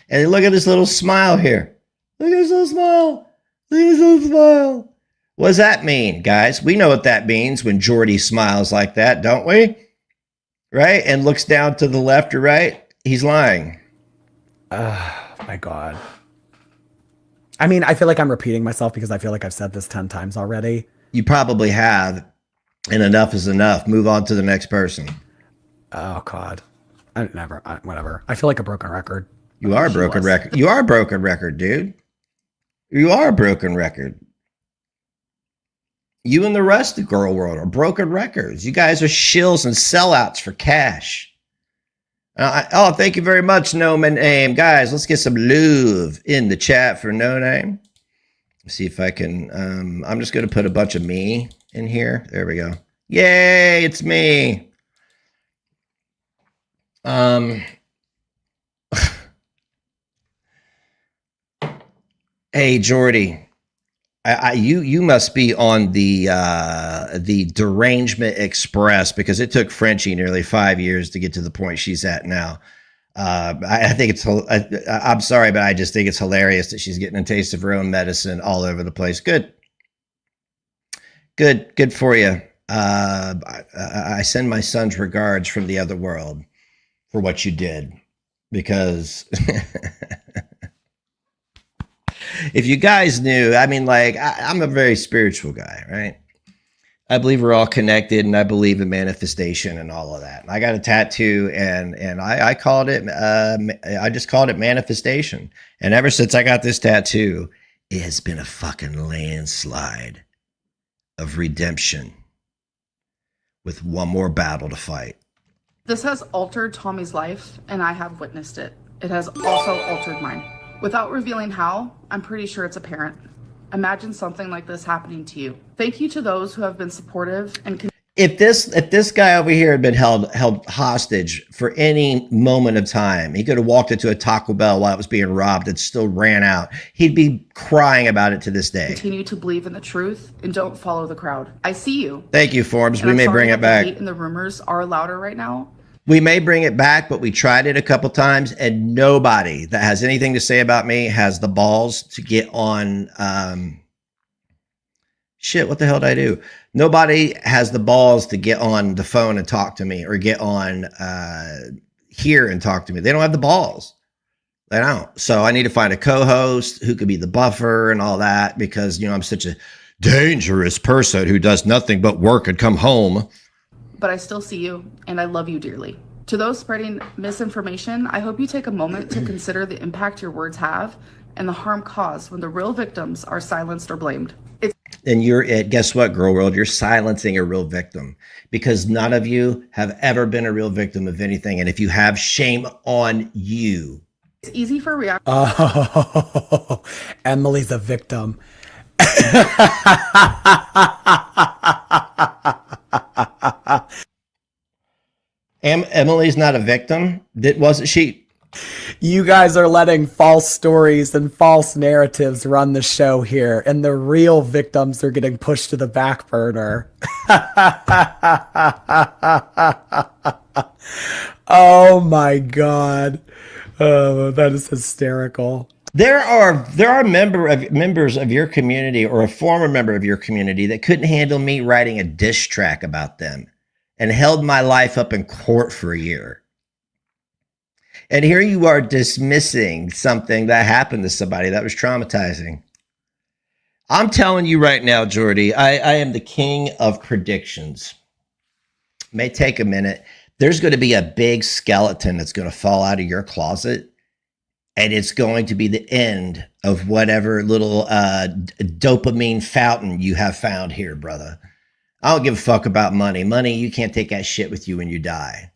And then look at his little smile here. Look at his little smile. Look at his little smile. What does that mean, guys? We know what that means when Jordy smiles like that, don't we? Right? And looks down to the left or right. He's lying. Oh, my God. I mean, I feel like I'm repeating myself because I feel like I've said this 10 times already. You probably have. And enough is enough. Move on to the next person. Oh, God. Whatever. I feel like a broken record. You are a broken record. You are a broken record, dude. You are a broken record. You and the rest of the girl world are broken records. You guys are shills and sellouts for cash. Oh, thank you very much, No Name. Guys, let's get some love in the chat for No Name. See if I can. I'm just going to put a bunch of me in here. There we go. Yay, it's me. Hey, Jordy. You must be on the Derangement Express, because it took Frenchie nearly 5 years to get to the point she's at now. I think it's, I'm sorry, but I just think it's hilarious that she's getting a taste of her own medicine all over the place. Good for you. I send my son's regards from the other world for what you did, because if you guys knew, I mean, like, I'm a very spiritual guy, right? I believe we're all connected, and I believe in manifestation and all of that. I got a tattoo, and I called it, I just called it manifestation. And ever since I got this tattoo, it has been a fucking landslide of redemption with one more battle to fight. This has altered Tommy's life, and I have witnessed it. It has also altered mine. Without revealing how, I'm pretty sure it's apparent. Imagine something like this happening to you. Thank you to those who have been supportive and if this guy over here had been held hostage for any moment of time, he could have walked into a Taco Bell while it was being robbed and still ran out. He'd be crying about it to this day. Continue to believe in the truth and don't follow the crowd. I see you. Thank you, Forbes. We may bring it back. The hate and the rumors are louder right now. We may bring it back, but we tried it a couple times, and nobody that has anything to say about me has the balls to get on. Shit, what the hell did I do? Nobody has the balls to get on the phone and talk to me, or get on here and talk to me. They don't have the balls. They don't. So I need to find a co-host who could be the buffer and all that, because, you know, I'm such a dangerous person who does nothing but work and come home. But I still see you, and I love you dearly. To those spreading misinformation, I hope you take a moment to consider the impact your words have and the harm caused when the real victims are silenced or blamed. And you're it. Guess what, girl world? You're silencing a real victim, because none of you have ever been a real victim of anything. And if you have, shame on you. It's easy for reaction. Oh, Emily's a victim. Emily's not a victim. Wasn't she? You guys are letting false stories and false narratives run the show here, and the real victims are getting pushed to the back burner. Oh my God. Oh, that is hysterical. There are members of your community, or a former member of your community, that couldn't handle me writing a diss track about them and held my life up in court for a year. And here you are dismissing something that happened to somebody that was traumatizing. I'm telling you right now, Jordy, I am the king of predictions. It may take a minute. There's going to be a big skeleton that's going to fall out of your closet, and it's going to be the end of whatever little dopamine fountain you have found here, brother. I don't give a fuck about money. Money, you can't take that shit with you when you die.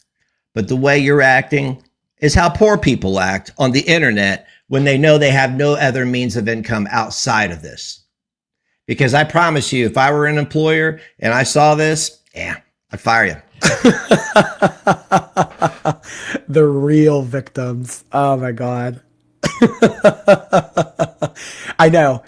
But the way you're acting is how poor people act on the internet when they know they have no other means of income outside of this. Because I promise you, if I were an employer and I saw this, yeah, I'd fire you. The real victims. Oh my God. I know.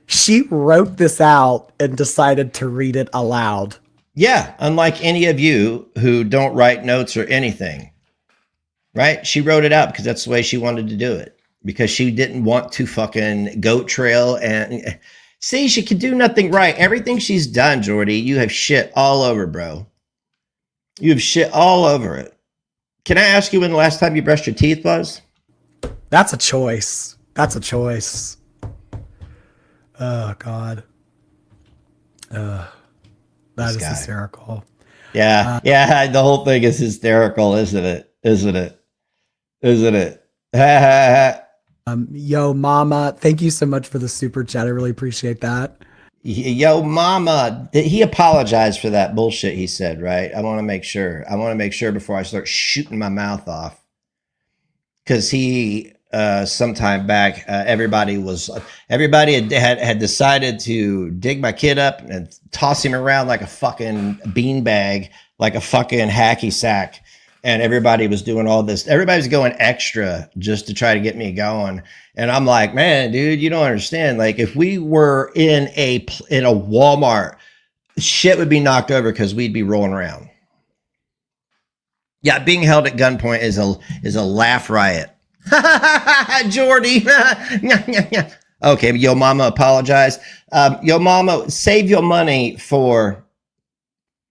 She wrote this out and decided to read it aloud. Yeah, unlike any of you who don't write notes or anything. Right? She wrote it out because that's the way she wanted to do it. Because she didn't want to fucking goat trail and see, she could do nothing right. Everything she's done, Jordy, you have shit all over, bro. You have shit all over it. Can I ask you when the last time you brushed your teeth was? That's a choice. That's a choice. Oh God. That is hysterical. Yeah. Yeah. The whole thing is hysterical, isn't it? Isn't it? Isn't it? Yo, mama, thank you so much for the super chat. I really appreciate that. Yo, mama, he apologized for that bullshit he said, right? I want to make sure. I want to make sure before I start shooting my mouth off. Because he, sometime back, everybody had decided to dig my kid up and toss him around like a fucking beanbag, like a fucking hacky sack. And everybody was doing all this. Everybody's going extra just to try to get me going. And I'm like, man, dude, you don't understand. Like, if we were in a Walmart, shit would be knocked over because we'd be rolling around. Yeah, being held at gunpoint is a laugh riot. Jordy. Okay, yo mama apologize. Yo mama, save your money for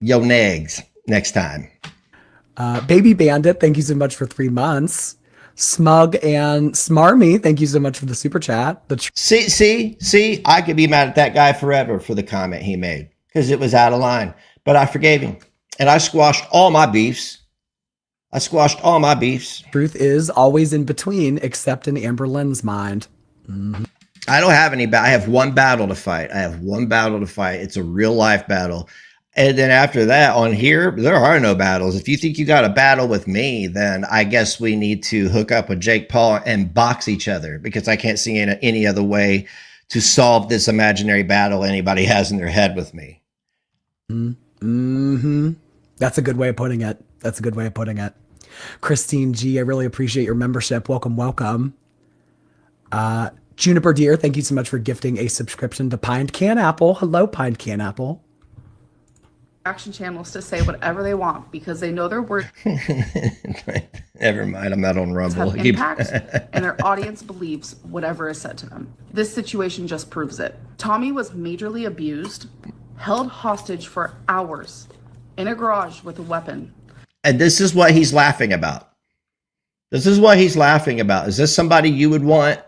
yo NEGZ next time. Baby Bandit, thank you so much for 3 months. Smug and Smarmy, thank you so much for the super chat. See, I could be mad at that guy forever for the comment he made because it was out of line, but I forgave him and I squashed all my beefs. Truth is always in between, except in Amberlynn's mind. Mm-hmm. I don't have any. I have one battle to fight. It's a real life battle. And then after that, on here, there are no battles. If you think you got a battle with me, then I guess we need to hook up with Jake Paul and box each other because I can't see any other way to solve this imaginary battle anybody has in their head with me. Mm-hmm. That's a good way of putting it. Christine G, I really appreciate your membership. Welcome. Juniper Deer, thank you so much for gifting a subscription to Pined Can Apple. Hello, Pined Can Apple. Action channels to say whatever they want because they know their words. Never mind, I'm not on Rumble. Have impact, and their audience believes whatever is said to them. This situation just proves it. Tommy was majorly abused, held hostage for hours in a garage with a weapon. And this is what he's laughing about. Is this somebody you would want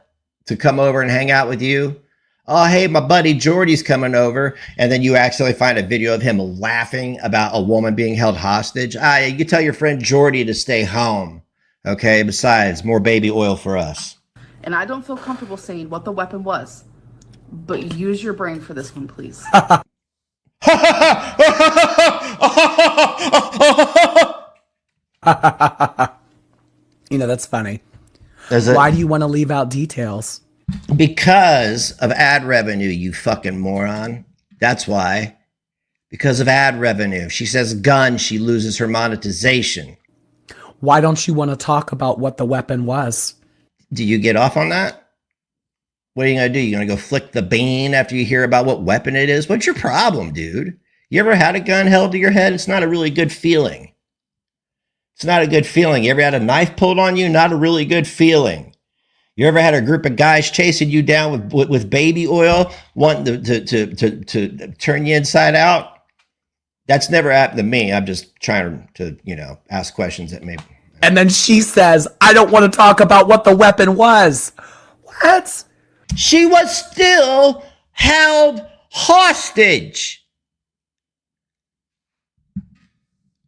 to come over and hang out with you? Oh, hey, my buddy Jordy's coming over. And then you actually find a video of him laughing about a woman being held hostage. You can tell your friend Jordy to stay home. Okay, besides, more baby oil for us. And I don't feel comfortable saying what the weapon was, but use your brain for this one, please. That's funny. Why do you want to leave out details? Because of ad revenue, you fucking moron. That's why. Because of ad revenue. If she says gun, she loses her monetization. Why don't you want to talk about what the weapon was? Do you get off on that? What are you going to do? You going to go flick the bean after you hear about what weapon it is? What's your problem, dude? You ever had a gun held to your head? It's not a really good feeling. You ever had a knife pulled on you? Not a really good feeling. You ever had a group of guys chasing you down with baby oil, wanting to turn you inside out? That's never happened to me. I'm just trying to, ask questions that may. And then she says, I don't want to talk about what the weapon was. What? She was still held hostage.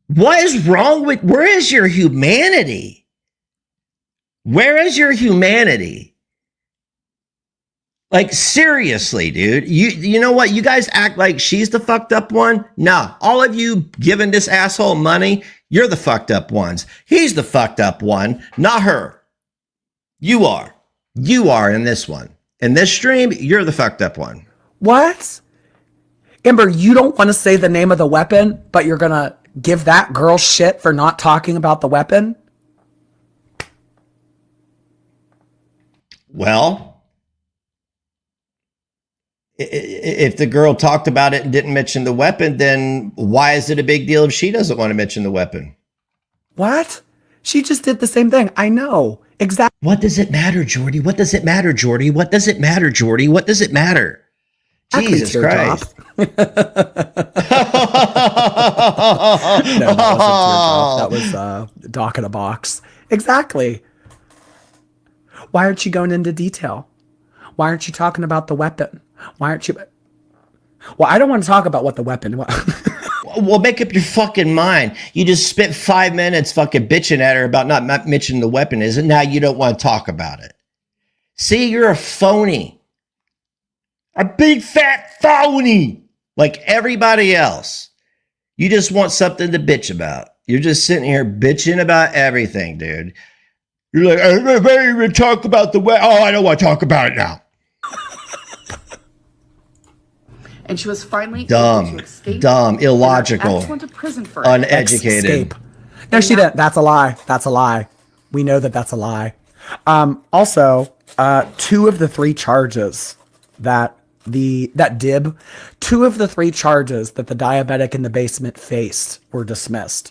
What is wrong with, where is your humanity? Where is your humanity? Like, seriously, dude. You know what? You guys act like she's the fucked up one. No, all of you giving this asshole money, you're the fucked up ones. He's the fucked up one, not her. You are. You are in this one. In this stream, you're the fucked up one. What? Amber, you don't want to say the name of the weapon, but you're going to give that girl shit for not talking about the weapon? Well, if the girl talked about it and didn't mention the weapon, then why is it a big deal if she doesn't want to mention the weapon? What? She just did the same thing. I know. Exactly. What does it matter, Jordy? What does it matter, Jordy? What does it matter, Jordy? What does it matter? Jesus Christ. No, that was a teardrop. That was Doc in a box. Exactly. Why aren't you going into detail? Why aren't you talking about the weapon? Why aren't you? Well, I don't want to talk about what the weapon was. Well, make up your fucking mind. You just spent 5 minutes fucking bitching at her about not mentioning the weapon is, and now you don't want to talk about it. See, you're a phony. A big fat phony. Like everybody else. You just want something to bitch about. You're just sitting here bitching about everything, dude. You're like, I'm ready to talk about the way. Oh, I don't want to talk about it now. And she was finally able to escape. Dumb, illogical, Went to prison for it. uneducated. Escape. No, she didn't. That's a lie. That's a lie. We know that that's a lie. Also, 2 of the 3 charges that the diabetic in the basement faced were dismissed.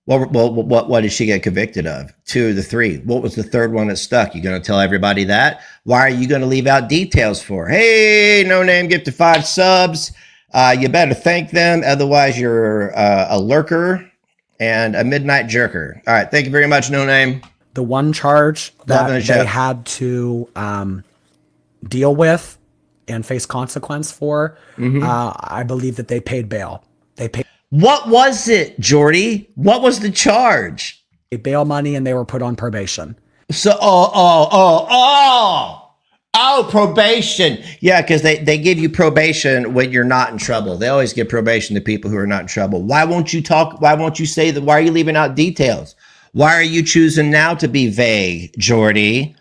Well, what did she get convicted of? 2 of the 3. What was the 3rd one that stuck? You going to tell everybody that? Why are you going to leave out details for? Hey, No Name gifted 5 subs. You better thank them. Otherwise, you're a lurker and a midnight jerker. All right. Thank you very much, No Name. The one charge that they had to deal with and face consequence for, I believe that they paid bail. They paid. What was it, Jordy? What was the charge? Bail money, and they were put on probation. So, probation. Yeah, because they give you probation when you're not in trouble. They always give probation to people who are not in trouble. Why won't you talk? Why won't you say that? Why are you leaving out details? Why are you choosing now to be vague, Jordy?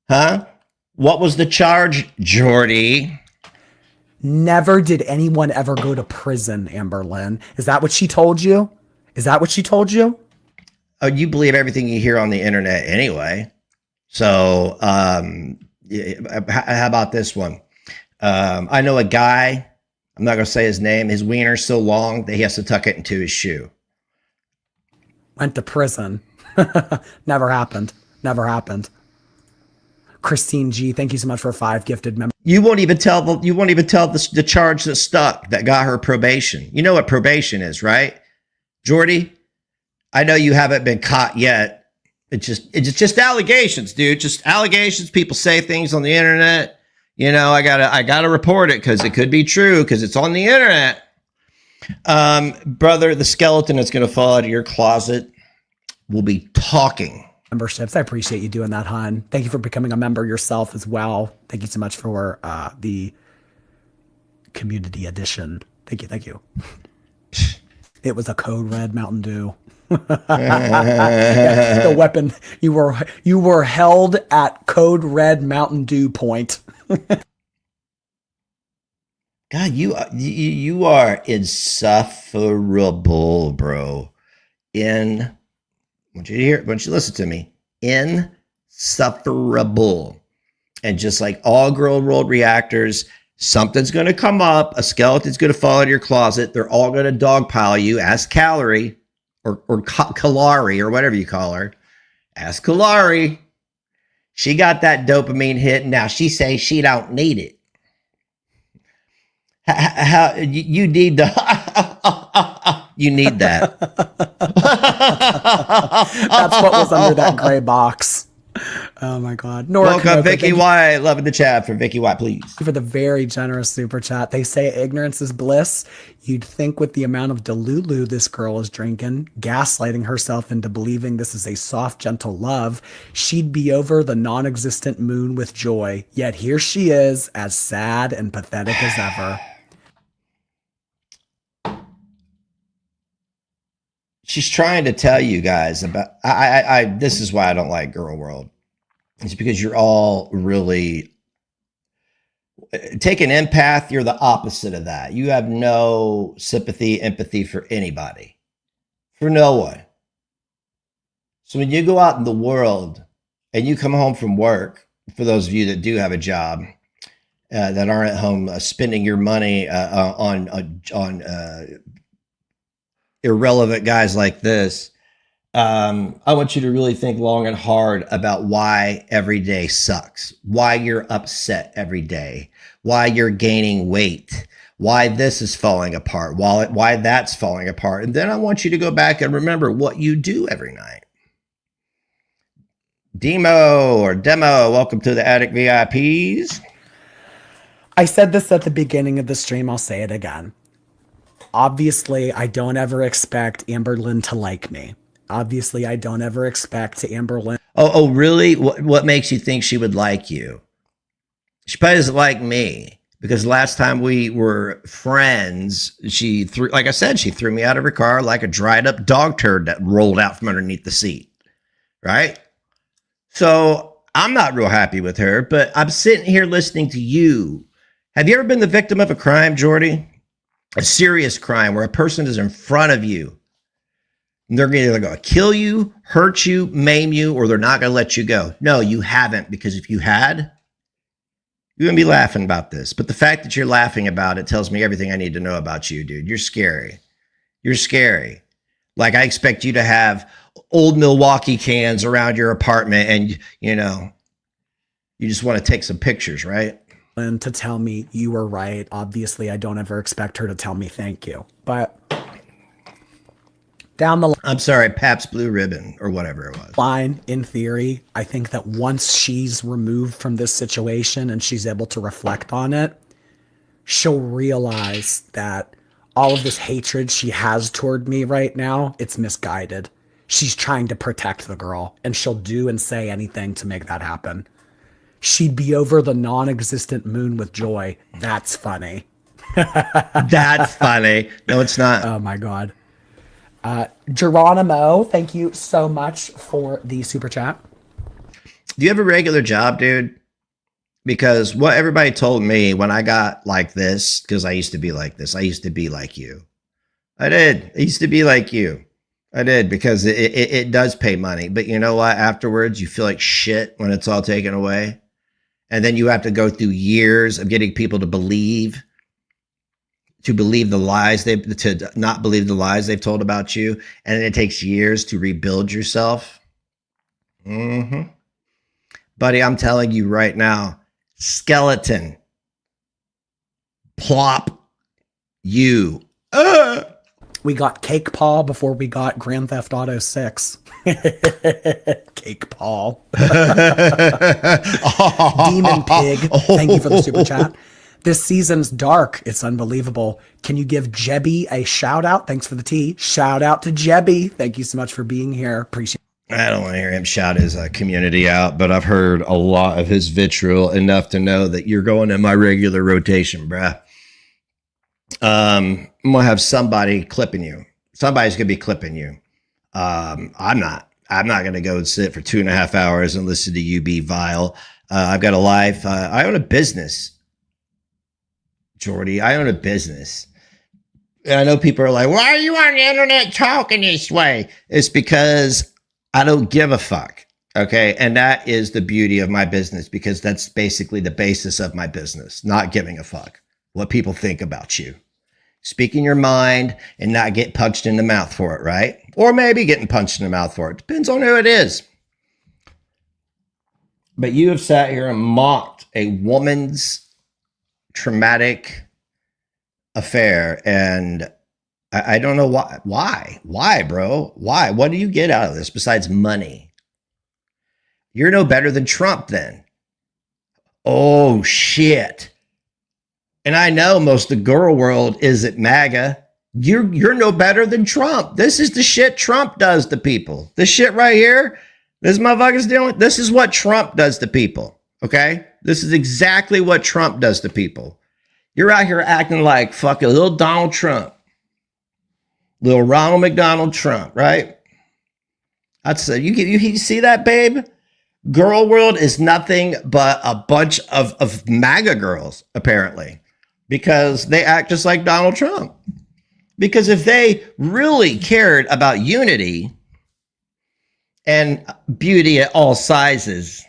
Huh? What was the charge, Jordy? Never did anyone ever go to prison, Amberlynn. Is that what she told you? Is that what she told you? Oh, you believe everything you hear on the internet anyway. So, how about this one? I know a guy, I'm not going to say his name, his wiener's so long that he has to tuck it into his shoe. Went to prison. Never happened. Never happened. Christine G, thank you so much for 5 gifted members. You won't even tell the charge that stuck, that got her probation. You know what probation is, right? Jordy, I know you haven't been caught yet. It's just allegations, dude. Just allegations. People say things on the internet. You know, I gotta report it because it could be true because it's on the internet. Brother, the skeleton that's gonna fall out of your closet will be talking. Memberships. I appreciate you doing that, hon. Thank you for becoming a member yourself as well. Thank you so much for the community edition. Thank you. It was a code red Mountain Dew. Yeah, the weapon. You were held at code red Mountain Dew point. God, you are insufferable, bro. I want you to listen to me. Insufferable. And just like all girl world reactors, something's going to come up. A skeleton's going to fall out of your closet. They're all going to dogpile you. Ask Calorie or Kalari or whatever you call her. Ask Kalari. She got that dopamine hit. Now she says she don't need it. How you need you need that. That's what was under that gray box. Oh my God. Nora Welcome, Kanoko, Vicky White. Loving the chat for Vicky White, please. For the very generous super chat. They say ignorance is bliss. You'd think with the amount of Delulu this girl is drinking, gaslighting herself into believing this is a soft, gentle love, she'd be over the non-existent moon with joy. Yet here she is, as sad and pathetic as ever. She's trying to tell you guys about, I this is why I don't like Girl World. It's because you're all really, take an empath, you're the opposite of that. You have no sympathy, empathy for anybody, for no one. So when you go out in the world and you come home from work, for those of you that do have a job, that aren't at home spending your money on irrelevant guys like this, I want you to really think long and hard about why every day sucks, why you're upset every day, why you're gaining weight, why this is falling apart, why that's falling apart. And then I want you to go back and remember what you do every night. Demo, welcome to the Attic VIPs. I said this at the beginning of the stream. I'll say it again. Obviously, I don't ever expect Amberlynn to like me. Obviously, I don't ever expect Amberlynn. Oh, really? What makes you think she would like you? She probably doesn't like me because last time we were friends, she threw, like I said, she threw me out of her car like a dried up dog turd that rolled out from underneath the seat. Right? So I'm not real happy with her, but I'm sitting here listening to you. Have you ever been the victim of a crime, Jordy? A serious crime where a person is in front of you. And they're either going to kill you, hurt you, maim you, or they're not going to let you go. No, you haven't, because if you had, you're going to be laughing about this. But the fact that you're laughing about it tells me everything I need to know about you, dude. You're scary. You're scary. Like, I expect you to have old Milwaukee cans around your apartment and, you know, you just want to take some pictures, right? And to tell me you were right. Obviously, I don't ever expect her to tell me thank you. But down the I'm sorry, Pabst Blue Ribbon or whatever it was. line, in theory, I think that once she's removed from this situation and she's able to reflect on it, she'll realize that all of this hatred she has toward me right now, it's misguided. She's trying to protect the girl, and she'll do and say anything to make that happen. She'd be over the non-existent moon with joy. That's funny. That's funny. No, it's not. Oh my God. Geronimo, thank you so much for the super chat. Do you have a regular job, dude? Because what everybody told me when I got like this, because I used to be like this, I used to be like you. I did. I used to be like you. I did, because it does pay money. But you know what? Afterwards, you feel like shit when it's all taken away. And then you have to go through years of getting people to believe the lies to not believe the lies they've told about you. And then it takes years to rebuild yourself. Mm-hmm. Buddy, I'm telling you right now, skeleton, plop, you. We got Cake Paul before we got Grand Theft Auto 6. Cake Paul. Demon Pig, thank you for the super chat. This season's dark. It's unbelievable. Can you give Jebby a shout out? Thanks for the tea. Shout out to Jebby. Thank you so much for being here. Appreciate it. I don't want to hear him shout his community out, but I've heard a lot of his vitriol enough to know that you're going in my regular rotation, bruh. I'm going to have somebody clipping you. Somebody's going to be clipping you. I'm not going to go and sit for 2.5 hours and listen to you be vile. I've got a life. I own a business, Jordy. I own a business. And I know people are like, why are you on the internet talking this way? It's because I don't give a fuck. Okay. And that is the beauty of my business, because that's basically the basis of my business. Not giving a fuck what people think about you. Speaking your mind and not get punched in the mouth for it, right? Or maybe getting punched in the mouth for it. Depends on who it is. But you have sat here and mocked a woman's traumatic affair, and I don't know why. Why, bro? Why? What do you get out of this besides money? You're no better than Trump then. Oh, shit. And I know most of the girl world isn't MAGA. You're no better than Trump. This is the shit Trump does to people. This shit right here, this motherfucker's doing, this is what Trump does to people. Okay? This is exactly what Trump does to people. You're out here acting like fucking little Donald Trump. Little Ronald McDonald Trump, right? I'd say, you see that, babe? Girl world is nothing but a bunch of MAGA girls, apparently, because they act just like Donald Trump. Because if they really cared about unity and beauty at all sizes,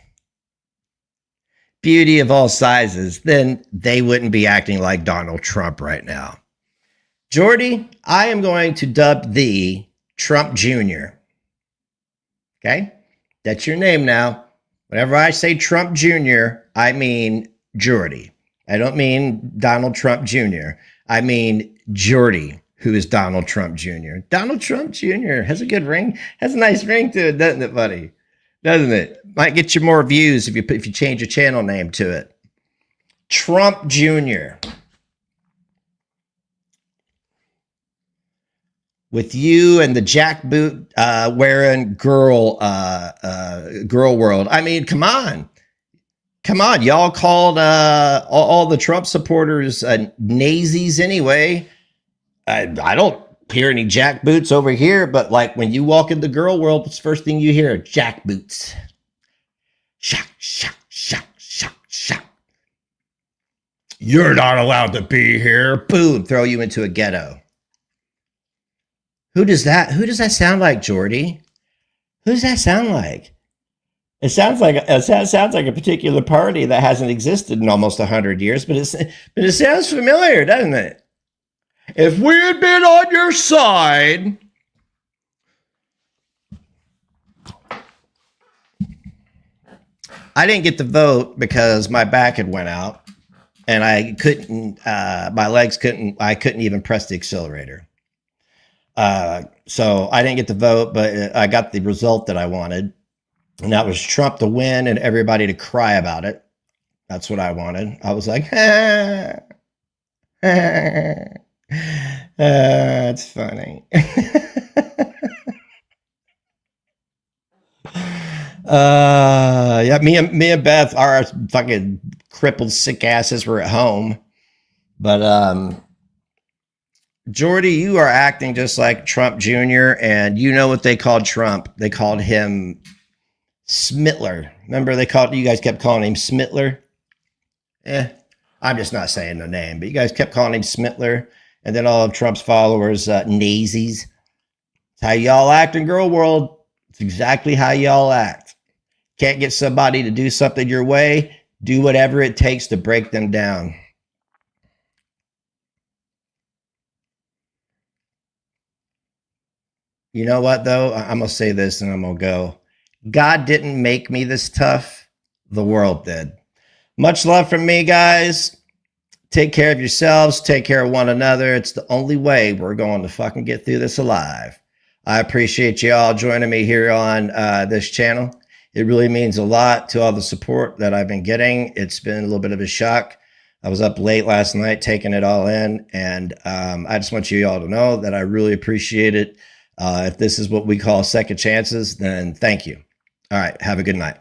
beauty of all sizes, then they wouldn't be acting like Donald Trump right now. Jordy, I am going to dub thee Trump Jr. Okay? That's your name now. Whenever I say Trump Jr., I mean Jordy. I don't mean Donald Trump Jr. I mean Jordy, who is Donald Trump Jr. Donald Trump Jr. has a good ring. Has a nice ring to it, doesn't it, buddy? Doesn't it? Might get you more views if you change your channel name to it. Trump Jr. with you and the jackboot wearing girl world. I mean, come on. Come on. Y'all called all the Trump supporters NEGZs anyway. I don't hear any jackboots over here, but like when you walk in the girl world, what's the first thing you hear? Jackboots. Shock, shock, shock, shock, shock. You're not allowed to be here. Boom, throw you into a ghetto. Who does that sound like, Jordy? Who does that sound like? It sounds like a particular party that hasn't existed in almost 100 years, but it sounds familiar, doesn't it? If we had been on your side, I didn't get to vote because my back had went out and I couldn't, my legs couldn't, I couldn't even press the accelerator. So I didn't get to vote, but I got the result that I wanted. And that was Trump to win and everybody to cry about it. That's what I wanted. I was like, that's funny. Yeah, me and Beth, our fucking crippled sick asses were at home. But Jordy, you are acting just like Trump Jr. And you know what they called Trump? They called him Smittler. Remember you guys kept calling him Smittler? I'm just not saying the name, but you guys kept calling him Smittler. And then all of Trump's followers, NEGZs. It's how y'all act in girl world. It's exactly how y'all act. Can't get somebody to do something your way, do whatever it takes to break them down. You know what, though? I'm going to say this and I'm going to go. God didn't make me this tough. The world did. Much love from me, guys. Take care of yourselves. Take care of one another. It's the only way we're going to fucking get through this alive. I appreciate you all joining me here on this channel. It really means a lot to all the support that I've been getting. It's been a little bit of a shock. I was up late last night taking it all in, and I just want you all to know that I really appreciate it. If this is what we call second chances, then thank you. All right, have a good night.